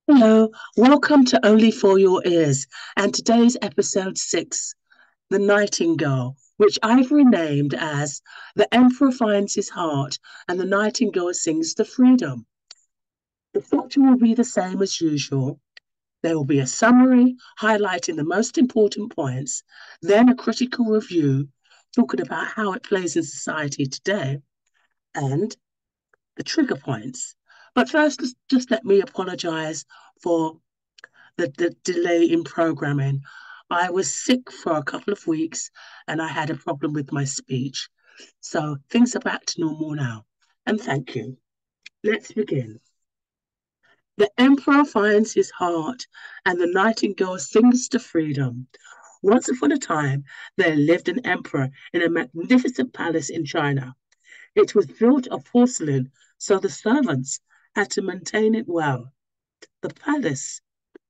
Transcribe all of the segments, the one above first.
Hello, welcome to Only for Your Ears, and today's episode 6, The Nightingale, which I've renamed as The Emperor Finds His Heart and the Nightingale Sings to Freedom. The structure will be the same as usual. There will be a summary highlighting the most important points, then a critical review talking about how it plays in society today, and the trigger points. But first, just let me apologize for the delay in programming. I was sick for a couple of weeks and I had a problem with my speech. So things are back to normal now. And thank you. Let's begin. The emperor finds his heart and the nightingale sings to freedom. Once upon a time, there lived an emperor in a magnificent palace in China. It was built of porcelain, so the servants had to maintain it well. The palace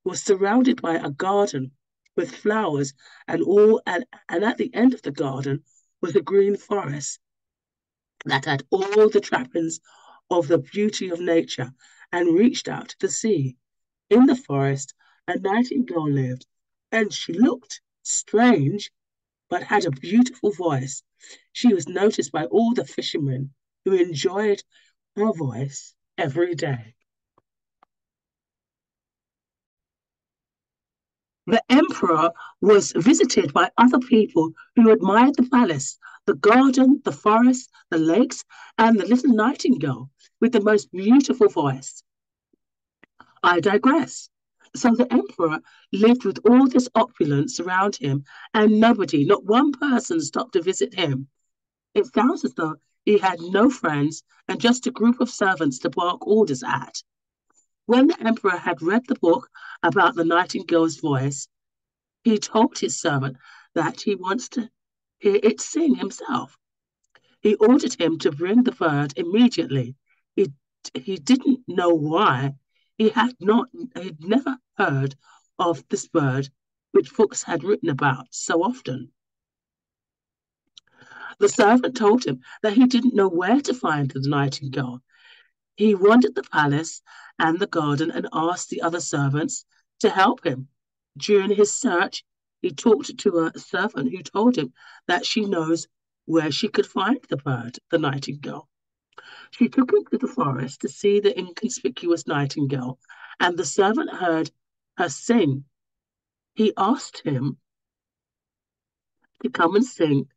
was surrounded by a garden with flowers and at the end of the garden was a green forest that had all the trappings of the beauty of nature and reached out to the sea. In the forest, a nightingale lived, and she looked strange but had a beautiful voice. She was noticed by all the fishermen who enjoyed her voice every day. The emperor was visited by other people who admired the palace, the garden, the forest, the lakes, and the little nightingale with the most beautiful voice. I digress. So the emperor lived with all this opulence around him, and nobody, not one person, stopped to visit him. It sounds as though he had no friends and just a group of servants to bark orders at. When the emperor had read the book about the nightingale's voice, he told his servant that he wants to hear it sing himself. He ordered him to bring the bird immediately. He, he didn't know why. He'd never heard of this bird, which books had written about so often. The servant told him that he didn't know where to find the nightingale. He wandered the palace and the garden and asked the other servants to help him. During his search, he talked to a servant who told him that she knows where she could find the bird, the nightingale. She took him to the forest to see the inconspicuous nightingale, and the servant heard her sing. He asked him to come and sing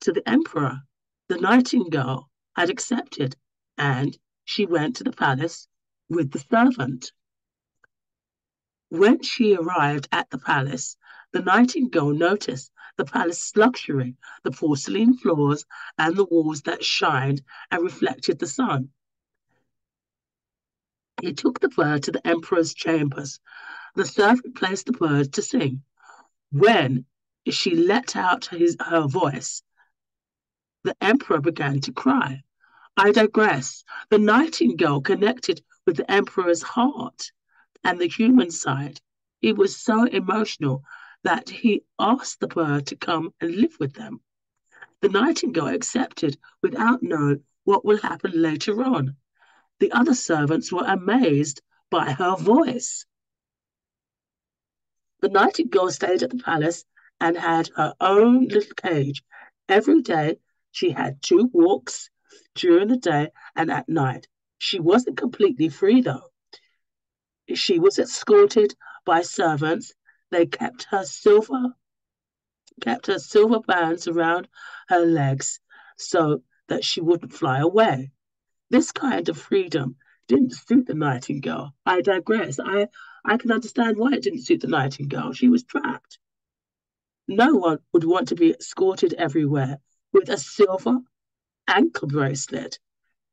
to the emperor. The nightingale had accepted, and she went to the palace with the servant. When she arrived at the palace, the nightingale noticed the palace's luxury, the porcelain floors, and the walls that shined and reflected the sun. He took the bird to the emperor's chambers. The servant placed the bird to sing. When she let out her voice, the emperor began to cry. I digress. The nightingale connected with the emperor's heart and the human side. He was so emotional that he asked the bird to come and live with them. The nightingale accepted without knowing what would happen later on. The other servants were amazed by her voice. The nightingale stayed at the palace and had her own little cage. Every day she had two walks during the day and at night. She wasn't completely free though. She was escorted by servants. They kept her silver bands around her legs so that she wouldn't fly away. This kind of freedom didn't suit the nightingale. I digress. I can understand why it didn't suit the nightingale. She was trapped. No one would want to be escorted everywhere with a silver ankle bracelet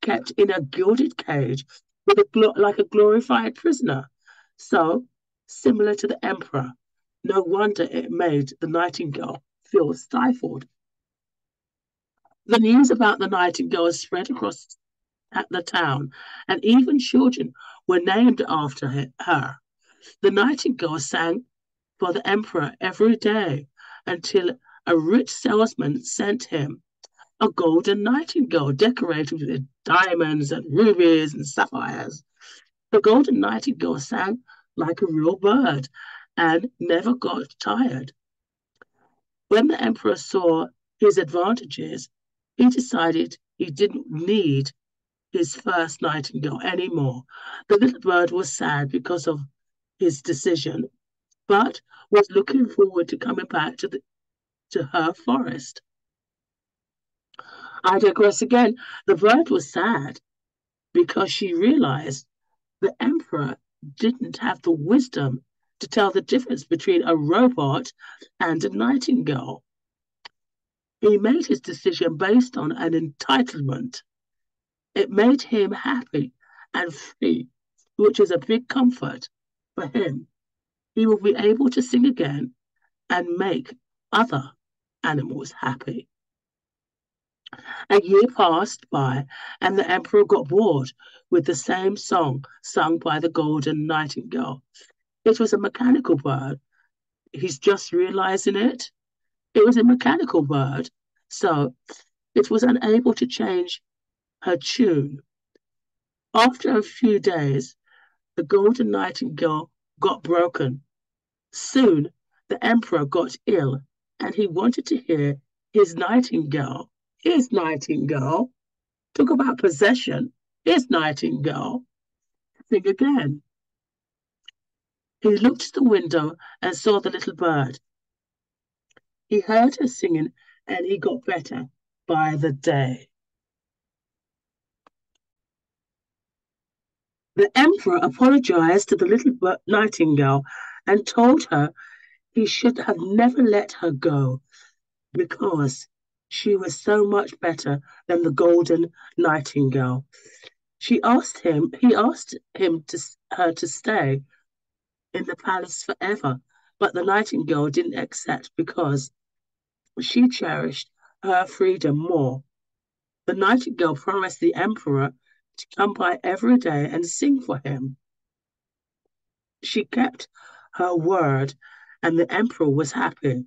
kept in a gilded cage with like a glorified prisoner. So, similar to the emperor, no wonder it made the nightingale feel stifled. The news about the nightingale spread across the town, and even children were named after her. The nightingale sang for the emperor every day until a rich salesman sent him a golden nightingale decorated with diamonds and rubies and sapphires. The golden nightingale sang like a real bird and never got tired. When the emperor saw his advantages, he decided he didn't need his first nightingale anymore. The little bird was sad because of his decision, but was looking forward to coming back to her forest. I digress again. The bird was sad because she realized the emperor didn't have the wisdom to tell the difference between a robot and a nightingale. He made his decision based on an entitlement. It made him happy and free, which is a big comfort for him. He will be able to sing again and make other animals happy. A year passed by, and the emperor got bored with the same song sung by the golden nightingale. It was a mechanical bird. He's just realizing it. It was a mechanical bird, so it was unable to change her tune. After a few days, the golden nightingale got broken. Soon, the emperor got ill, and he wanted to hear his nightingale. His nightingale. Talk about possession. His nightingale. Sing again. He looked to the window and saw the little bird. He heard her singing, and he got better by the day. The emperor apologized to the little nightingale and told her he should have never let her go because she was so much better than the golden nightingale. He asked him her to stay in the palace forever, but the nightingale didn't accept because she cherished her freedom more. The nightingale promised the emperor to come by every day and sing for him. She kept her word, and the emperor was happy.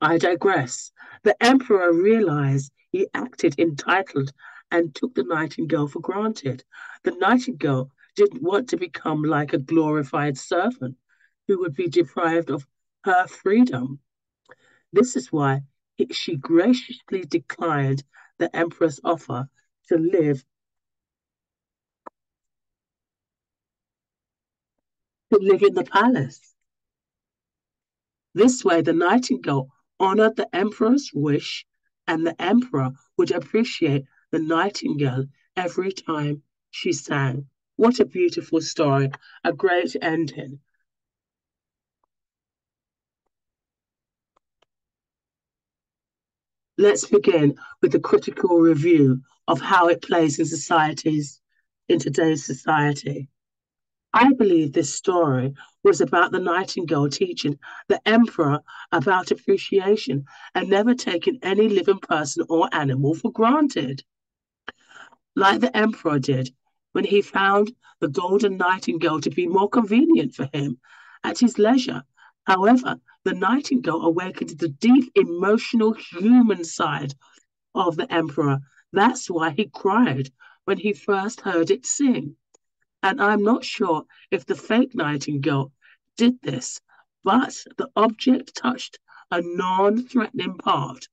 I digress. The emperor realized he acted entitled and took the nightingale for granted. The nightingale didn't want to become like a glorified servant who would be deprived of her freedom. This is why she graciously declined the emperor's offer to live in the palace. This way, the nightingale honored the emperor's wish, and the emperor would appreciate the nightingale every time she sang. What a beautiful story, a great ending. Let's begin with the critical review of how it plays in today's society. I believe this story was about the nightingale teaching the emperor about appreciation and never taking any living person or animal for granted. Like the emperor did when he found the golden nightingale to be more convenient for him at his leisure. However, the nightingale awakened the deep emotional human side of the emperor. That's why he cried when he first heard it sing. And I'm not sure if the fake nightingale did this, but the object touched a non-threatening part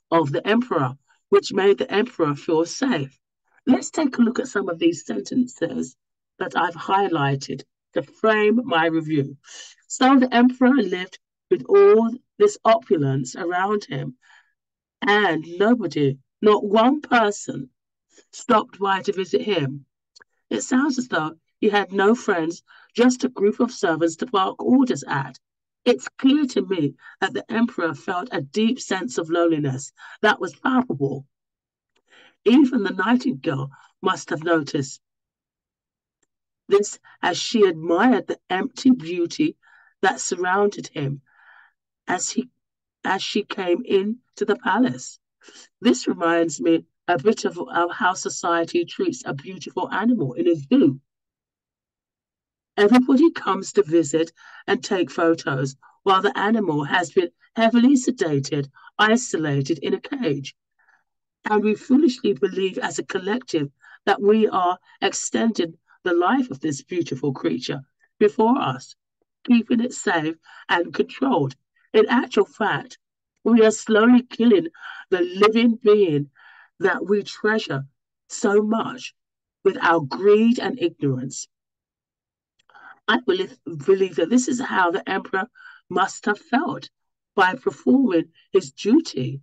of the emperor, which made the emperor feel safe. Let's take a look at some of these sentences that I've highlighted to frame my review. So the emperor lived with all this opulence around him, and nobody, not one person, stopped by to visit him. It sounds as though he had no friends, just a group of servants to bark orders at. It's clear to me that the emperor felt a deep sense of loneliness that was palpable. Even the nightingale must have noticed this as she admired the empty beauty that surrounded him as he as she came into the palace. This reminds me a bit of how society treats a beautiful animal in a zoo. Everybody comes to visit and take photos while the animal has been heavily sedated, isolated in a cage. And we foolishly believe as a collective that we are extending the life of this beautiful creature before us, keeping it safe and controlled. In actual fact, we are slowly killing the living being that we treasure so much with our greed and ignorance. I believe that this is how the emperor must have felt by performing his duty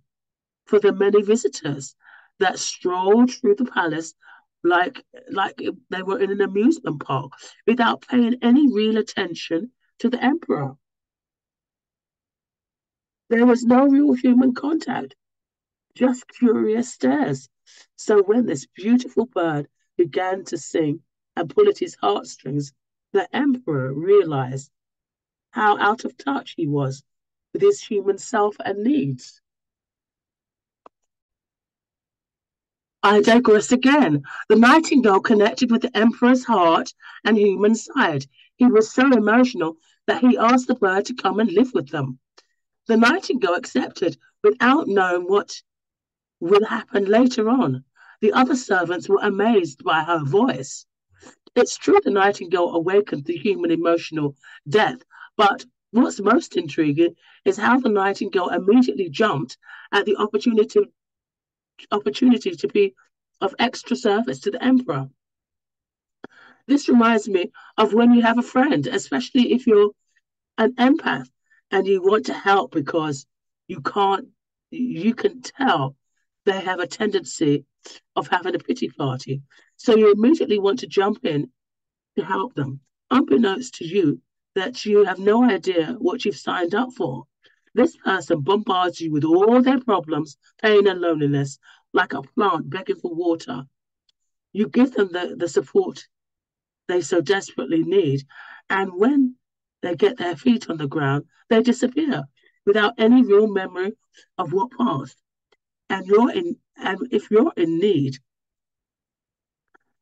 for the many visitors that strolled through the palace like they were in an amusement park without paying any real attention to the emperor. There was no real human contact, just curious stares. So when this beautiful bird began to sing and pull at his heartstrings, the emperor realized how out of touch he was with his human self and needs. I digress again. The nightingale connected with the emperor's heart and human side. He was so emotional that he asked the bird to come and live with them. The nightingale accepted without knowing what would happen later on. The other servants were amazed by her voice. It's true the nightingale awakened the human emotional depth, but what's most intriguing is how the nightingale immediately jumped at the opportunity to be of extra service to the emperor. This reminds me of when you have a friend, especially if you're an empath and you want to help because you can't, you can tell they have a tendency of having a pity party. So you immediately want to jump in to help them, unbeknownst to you that you have no idea what you've signed up for. This person bombards you with all their problems, pain, and loneliness, like a plant begging for water. You give them the support they so desperately need, and when they get their feet on the ground, they disappear without any real memory of what passed. And if you're in need,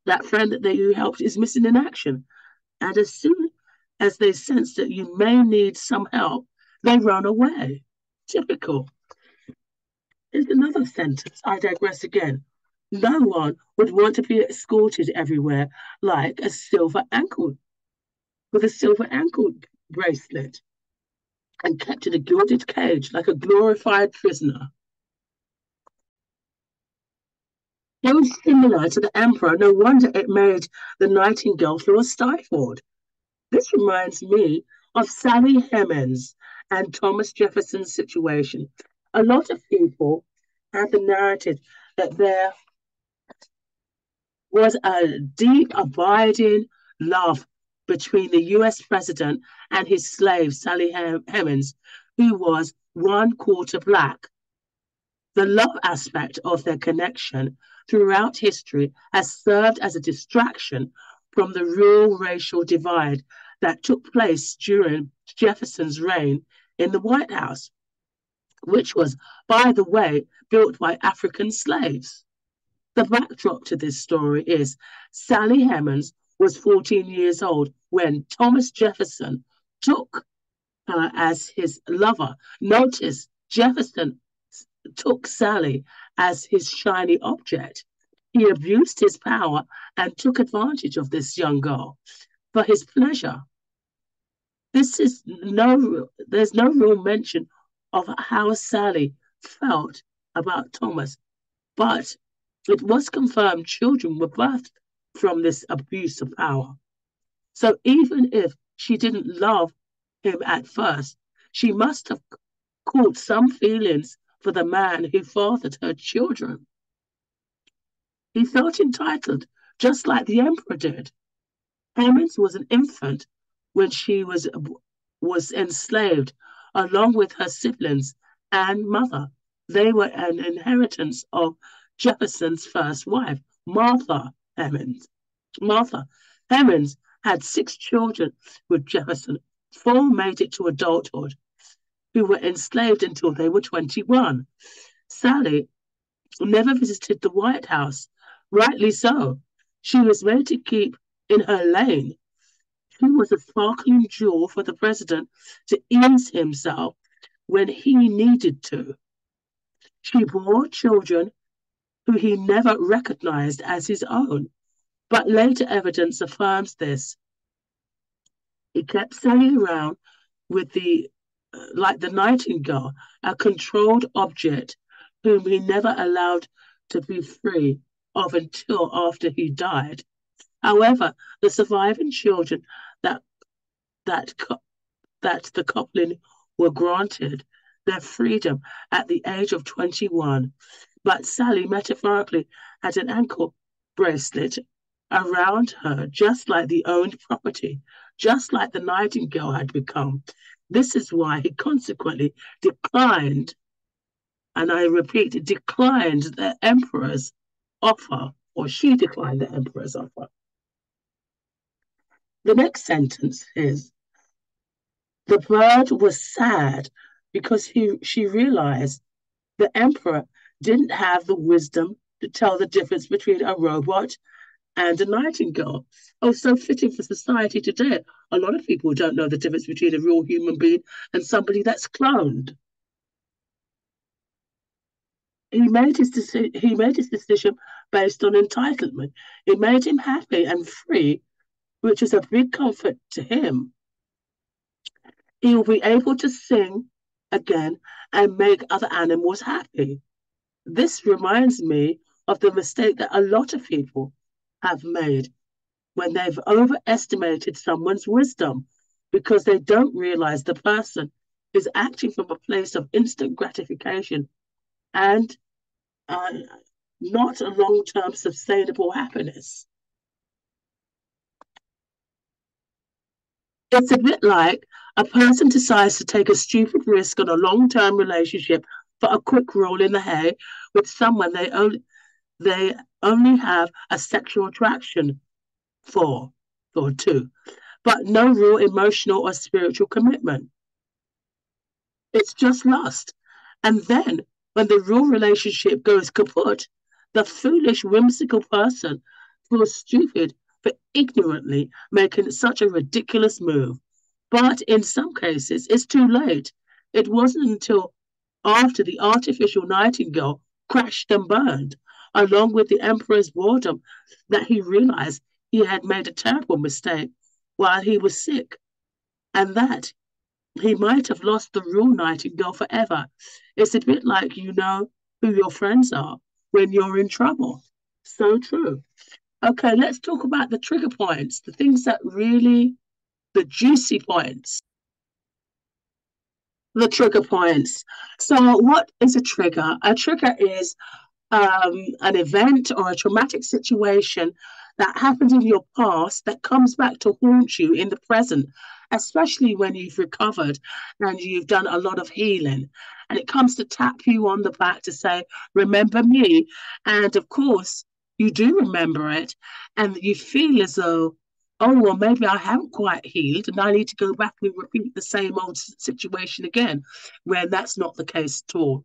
that friend that you helped is missing in action. And as soon as they sense that you may need some help, they run away. Typical. Here's another sentence. I digress again. No one would want to be escorted everywhere like a silver ankle with a silver ankle bracelet and kept in a gilded cage like a glorified prisoner. It was similar to the emperor. No wonder it made the nightingale feel stifled. This reminds me of Sally Hemings and Thomas Jefferson's situation. A lot of people have the narrative that there was a deep, abiding love between the US president and his slave, Sally Hemings, who was one quarter black. The love aspect of their connection throughout history has served as a distraction from the real racial divide that took place during Jefferson's reign in the White House, which was, by the way, built by African slaves. The backdrop to this story is Sally Hemings was 14 years old when Thomas Jefferson took her as his lover. Notice Jefferson took Sally as his shiny object. He abused his power and took advantage of this young girl for his pleasure. There's no real mention of how Sally felt about Thomas, but it was confirmed children were birthed from this abuse of power. So even if she didn't love him at first, she must have caught some feelings for the man who fathered her children. He felt entitled, just like the emperor did. Hemings was an infant when she was enslaved, along with her siblings and mother. They were an inheritance of Jefferson's first wife, Martha Hemings. Martha Hemings had 6 children with Jefferson. 4 made it to adulthood, who were enslaved until they were 21. Sally never visited the White House, rightly so. She was made to keep in her lane. She was a sparkling jewel for the president to ease himself when he needed to. She bore children who he never recognized as his own. But later evidence affirms this. He kept sailing around with like the Nightingale, a controlled object whom he never allowed to be free of until after he died. However, the surviving children that that that the coupling were granted their freedom at the age of 21. But Sally metaphorically had an ankle bracelet around her, just like the owned property, just like the Nightingale had become. This is why he consequently declined, and I repeat, declined the emperor's offer, or she declined the emperor's offer. The next sentence is, the bird was sad because she realized the emperor didn't have the wisdom to tell the difference between a robot and a nightingale. Oh, so fitting for society today. A lot of people don't know the difference between a real human being and somebody that's cloned. He made his decision based on entitlement. It made him happy and free, which is a big comfort to him. He will be able to sing again and make other animals happy. This reminds me of the mistake that a lot of people have made when they've overestimated someone's wisdom because they don't realize the person is acting from a place of instant gratification and not a long-term sustainable happiness. It's a bit like a person decides to take a stupid risk on a long-term relationship for a quick roll in the hay with someone they only have a sexual attraction for or to, but no real emotional or spiritual commitment. It's just lust. And then when the real relationship goes kaput, the foolish, whimsical person feels stupid for ignorantly making such a ridiculous move. But in some cases, it's too late. It wasn't until after the artificial nightingale crashed and burned, along with the emperor's boredom, that he realized he had made a terrible mistake while he was sick, and that he might have lost the real nightingale forever. It's a bit like you know who your friends are when you're in trouble. So true. Okay, let's talk about the trigger points, the things that really, the juicy points. The trigger points. So, what is a trigger? A trigger is an event or a traumatic situation that happened in your past that comes back to haunt you in the present, especially when you've recovered and you've done a lot of healing. And it comes to tap you on the back to say, remember me. And of course, you do remember it, and you feel as though, oh, well, maybe I haven't quite healed and I need to go back and repeat the same old situation again, when that's not the case at all.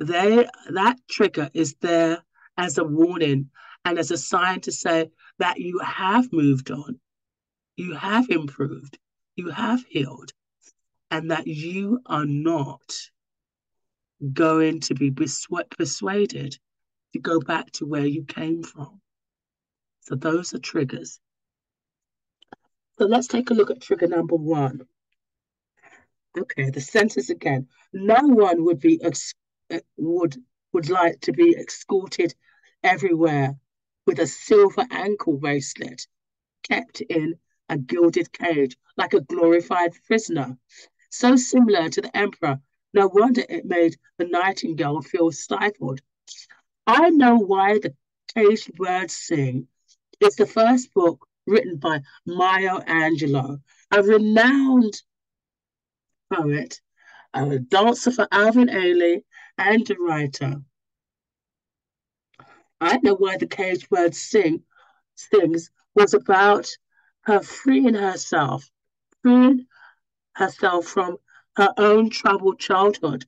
That trigger is there as a warning and as a sign to say that you have moved on, you have improved, you have healed, and that you are not going to be persuaded to go back to where you came from. So those are triggers. So let's take a look at trigger number 1. Okay, the sentence again. No one would like to be escorted everywhere with a silver ankle bracelet kept in a gilded cage like a glorified prisoner. So similar to the emperor, no wonder it made the nightingale feel stifled. I know why the caged birds sing. It's the first book written by Maya Angelou, a renowned poet, a dancer for Alvin Ailey, and a writer. I know why the caged bird sings was about her freeing herself from her own troubled childhood.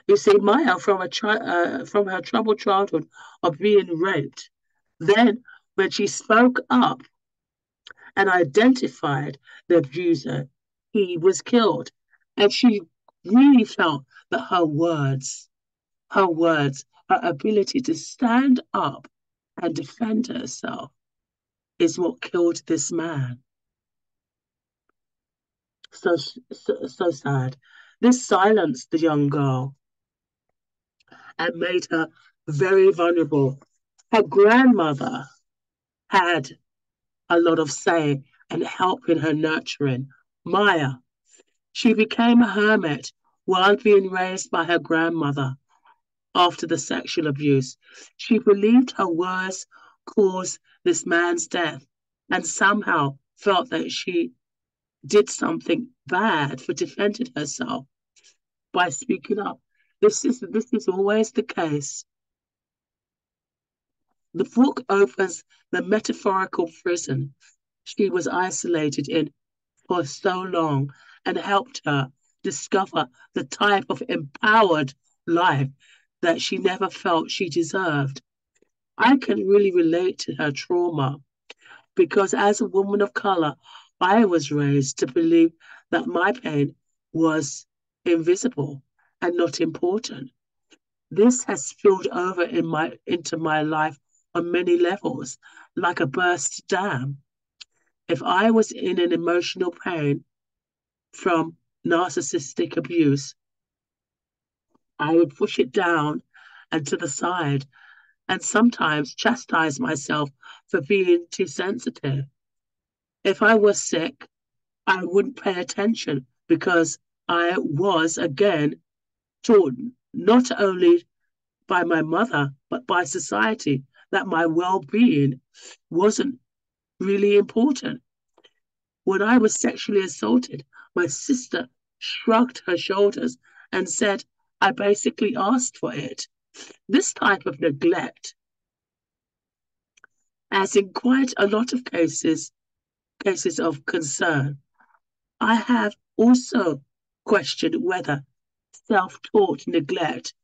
You see, Maya, from her troubled childhood of being raped, then when she spoke up and identified the abuser, he was killed, and she really felt that her words Her ability to stand up and defend herself is what killed this man. So sad. This silenced the young girl and made her very vulnerable. Her grandmother had a lot of say and help in her nurturing. Maya, she became a hermit while being raised by her grandmother after the sexual abuse. She believed her words caused this man's death and somehow felt that she did something bad for defending herself by speaking up. This is always the case. The book opens the metaphorical prison she was isolated in for so long and helped her discover the type of empowered life that she never felt she deserved. I can really relate to her trauma because as a woman of color, I was raised to believe that my pain was invisible and not important. This has spilled over into my life on many levels, like a burst dam. If I was in an emotional pain from narcissistic abuse, I would push it down and to the side and sometimes chastise myself for being too sensitive. If I was sick, I wouldn't pay attention because I was again taught not only by my mother, but by society that my well being wasn't really important. When I was sexually assaulted, my sister shrugged her shoulders and said, I basically asked for it. This type of neglect, as in quite a lot of cases of concern, I have also questioned whether self taught neglect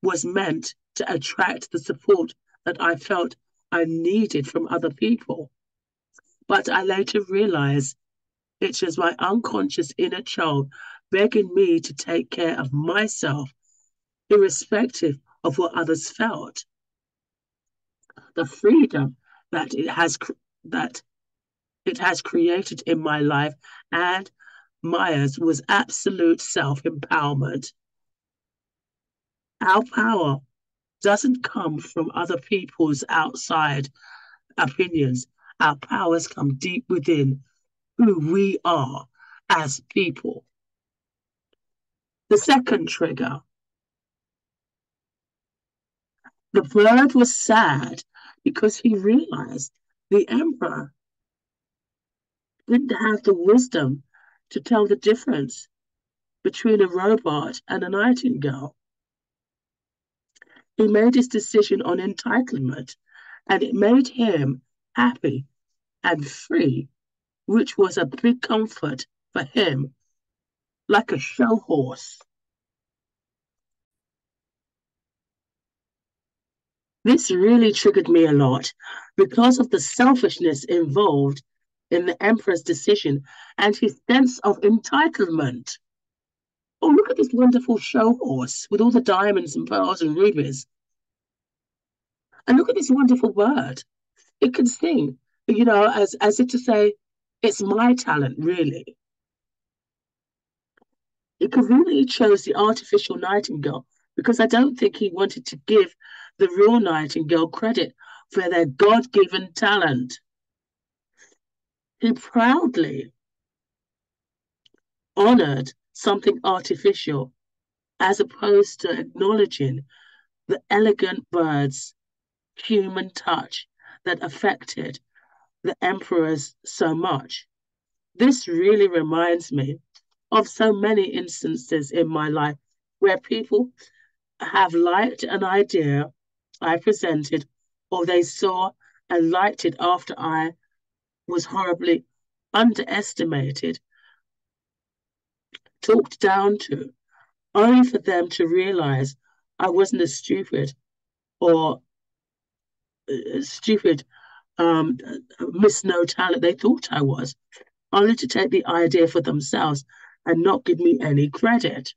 was meant to attract the support that I felt I needed from other people. But I later realized it was my unconscious inner child begging me to take care of myself, irrespective of what others felt. The freedom that it has created in my life and Maya's was absolute self-empowerment. Our power doesn't come from other people's outside opinions. Our powers come deep within who we are as people. The second trigger. The bird was sad because he realized the emperor didn't have the wisdom to tell the difference between a robot and a nightingale. He made his decision on entitlement, and it made him happy and free, which was a big comfort for him, like a show horse. This really triggered me a lot because of the selfishness involved in the emperor's decision and his sense of entitlement. Oh, look at this wonderful show horse with all the diamonds and pearls and rubies. And look at this wonderful bird. It can sing, as if to say, it's my talent, really. He conveniently chose the artificial nightingale because I don't think he wanted to give the real nightingale credit for their God given talent. He proudly honored something artificial as opposed to acknowledging the elegant bird's human touch that affected the emperors so much. This really reminds me of so many instances in my life where people have liked an idea I presented or they saw and liked it after I was horribly underestimated, talked down to, only for them to realize I wasn't as stupid or stupid, miss no talent they thought I was, only to take the idea for themselves and not give me any credit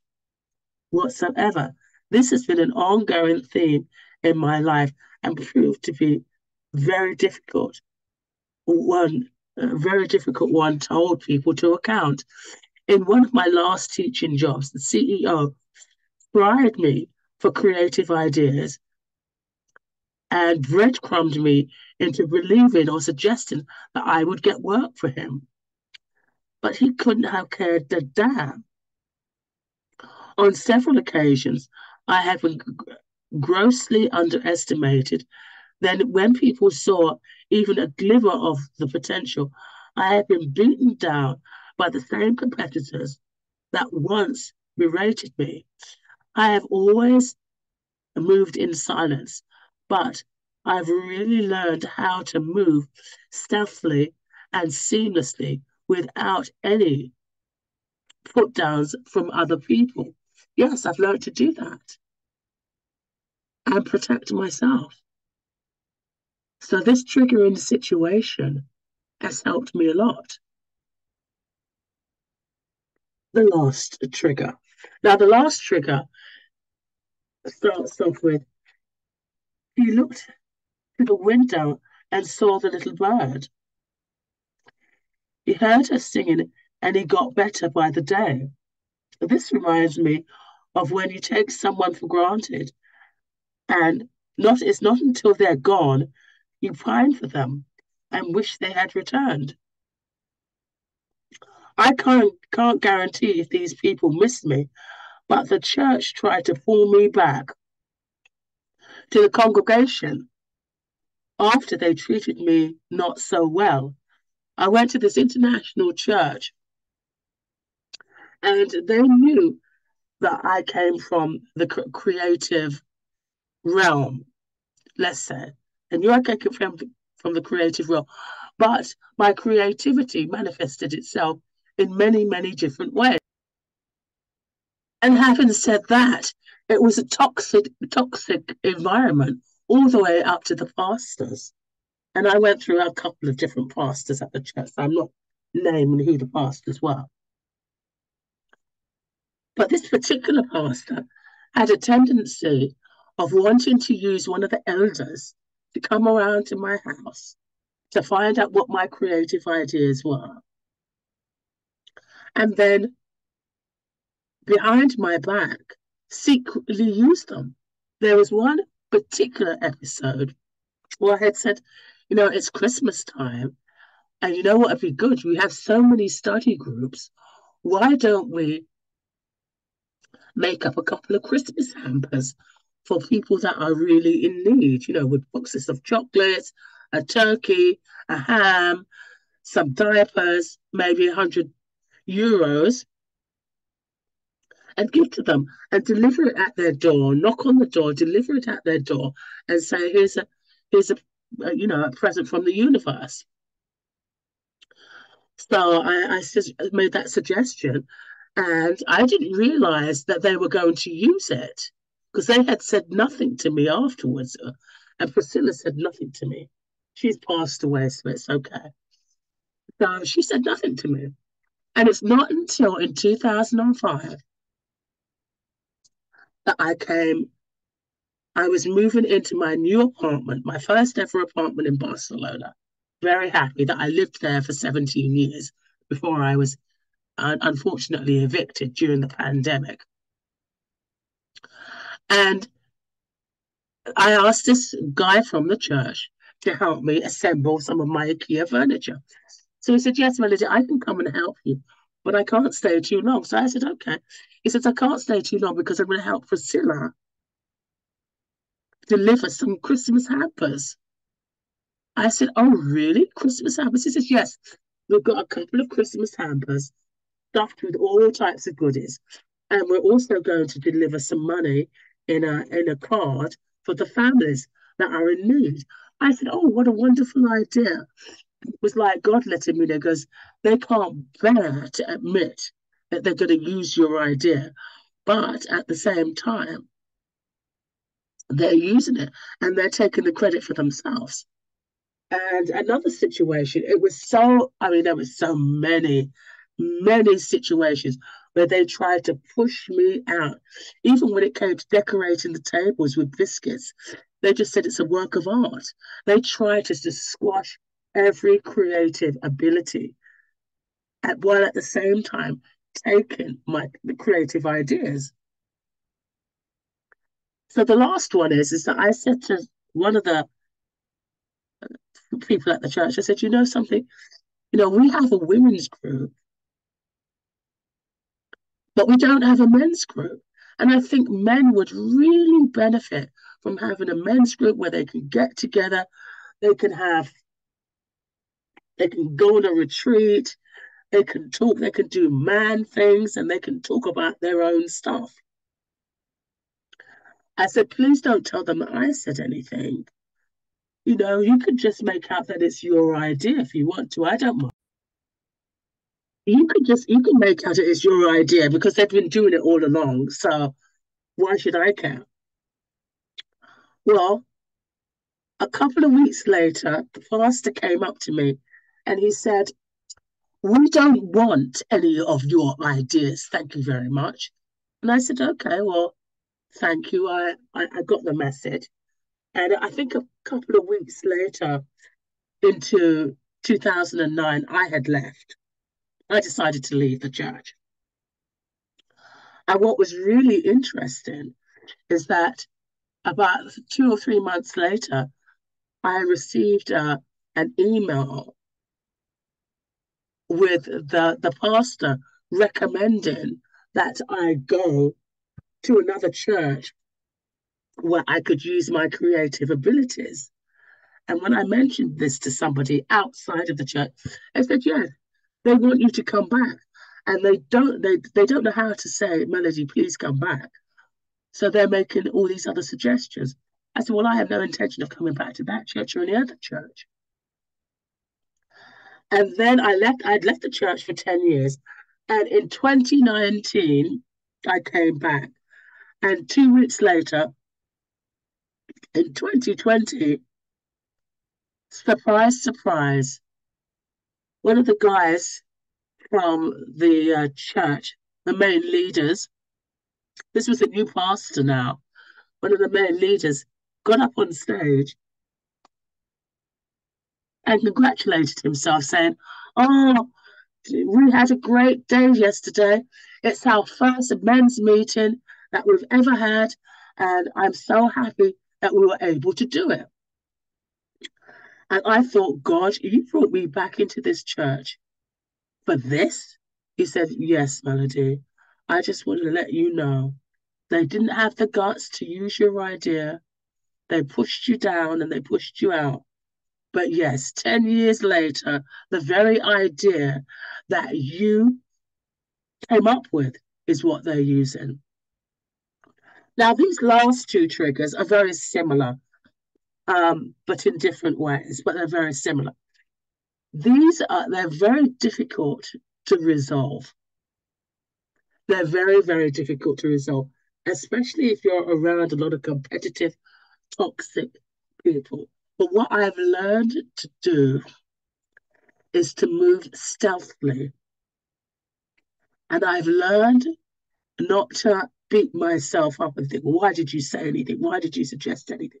whatsoever. This has been an ongoing theme in my life and proved to be very difficult. A very difficult one to hold people to account. In one of my last teaching jobs, the CEO tried me for creative ideas and breadcrumbed me into believing or suggesting that I would get work for him. But he couldn't have cared a damn. On several occasions, I have been grossly underestimated. Then, when people saw even a glimmer of the potential, I have been beaten down by the same competitors that once berated me. I have always moved in silence, but I've really learned how to move stealthily and seamlessly without any put downs from other people. Yes, I've learned to do that and protect myself. So this triggering situation has helped me a lot. The last trigger. Now, the last trigger starts off with he looked through the window and saw the little bird. He heard her singing and he got better by the day. This reminds me of when you take someone for granted and it's not until they're gone you pine for them and wish they had returned. I can't guarantee if these people miss me, but the church tried to pull me back to the congregation after they treated me not so well. I went to this international church and they knew that I came from the creative realm, let's say. And you are came from the creative realm. But my creativity manifested itself in many, many different ways. And having said that, it was a toxic environment all the way up to the pastors. And I went through a couple of different pastors at the church. So I'm not naming who the pastors were. But this particular pastor had a tendency of wanting to use one of the elders to come around to my house to find out what my creative ideas were. And then behind my back, secretly use them. There was one particular episode where I had said, it's Christmas time. And you know what would be good? We have so many study groups. Why don't we make up a couple of Christmas hampers for people that are really in need, with boxes of chocolates, a turkey, a ham, some diapers, maybe €100, and give to them and deliver it at their door, knock on the door, deliver it at their door, and say, here's a present from the universe. So I made that suggestion, and I didn't realize that they were going to use it because they had said nothing to me afterwards. And Priscilla said nothing to me. She's passed away, so it's okay. So she said nothing to me. And it's not until in 2005 that I was moving into my new apartment, my first ever apartment in Barcelona. Very happy that I lived there for 17 years before I was unfortunately evicted during the pandemic. And I asked this guy from the church to help me assemble some of my IKEA furniture. So he said, yes, Melody, I can come and help you, but I can't stay too long. So I said, okay. He says, I can't stay too long because I'm going to help Priscilla deliver some Christmas hampers. I said, oh, really? Christmas hampers? He says, yes, we've got a couple of Christmas hampers stuffed with all types of goodies. And we're also going to deliver some money in a card for the families that are in need. I said, oh, what a wonderful idea. It was like God letting me know, because they can't bear to admit that they're going to use your idea. But at the same time, they're using it and they're taking the credit for themselves. And another situation, there was so many situations where they tried to push me out. Even when it came to decorating the tables with biscuits, they just said it's a work of art. They tried to just squash every creative ability, while at the same time taking the creative ideas. So the last one is that I said to one of the people at the church, I said, you know something, we have a women's group, but we don't have a men's group. And I think men would really benefit from having a men's group where they can get together, they can go on a retreat, they can talk, they can do man things, and they can talk about their own stuff. I said, please don't tell them that I said anything. You could just make out that it's your idea if you want to. I don't mind. You can make out it's your idea because they've been doing it all along. So why should I care? Well, a couple of weeks later, the pastor came up to me and he said, we don't want any of your ideas. Thank you very much. And I said, okay, well, thank you. I got the message. And I think a couple of weeks later, into 2009, I had left. I decided to leave the church. And what was really interesting is that about 2 or 3 months later, I received an email with the pastor recommending that I go to another church where I could use my creative abilities. And when I mentioned this to somebody outside of the church, they said, yes, they want you to come back. And they don't know how to say, Melody, please come back. So they're making all these other suggestions. I said, well, I have no intention of coming back to that church or any other church. And then I'd left the church for 10 years. And in 2019, I came back. And 2 weeks later, in 2020, surprise, surprise, one of the guys from the church, the main leaders, this was a new pastor now, one of the main leaders got up on stage and congratulated himself, saying, oh, we had a great day yesterday. It's our first men's meeting that we've ever had, and I'm so happy that we were able to do it. And I thought, God, you brought me back into this church for this? He said, yes, Melody. I just wanted to let you know they didn't have the guts to use your idea. They pushed you down and they pushed you out. But yes, 10 years later, the very idea that you came up with is what they're using. Now, these last two triggers are very similar, but in different ways, but they're very similar. They're very difficult to resolve. They're very, very difficult to resolve, especially if you're around a lot of competitive, toxic people. But what I've learned to do is to move stealthily. And I've learned not to beat myself up and think, why did you say anything? Why did you suggest anything?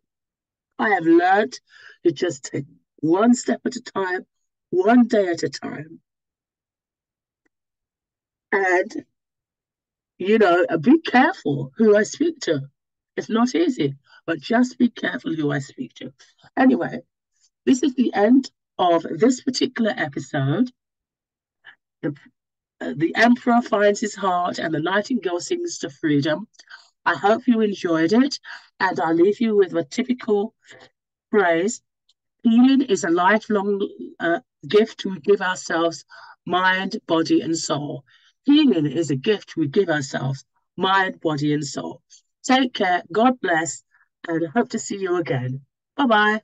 I have learned to just take one step at a time, one day at a time. And, be careful who I speak to. It's not easy, but just be careful who I speak to. Anyway, this is the end of this particular episode. The Emperor Finds His Heart and the Nightingale Sings to Freedom. I hope you enjoyed it, and I'll leave you with a typical phrase. Healing is a lifelong gift we give ourselves, mind, body, and soul. Healing is a gift we give ourselves, mind, body, and soul. Take care, God bless, and hope to see you again. Bye-bye.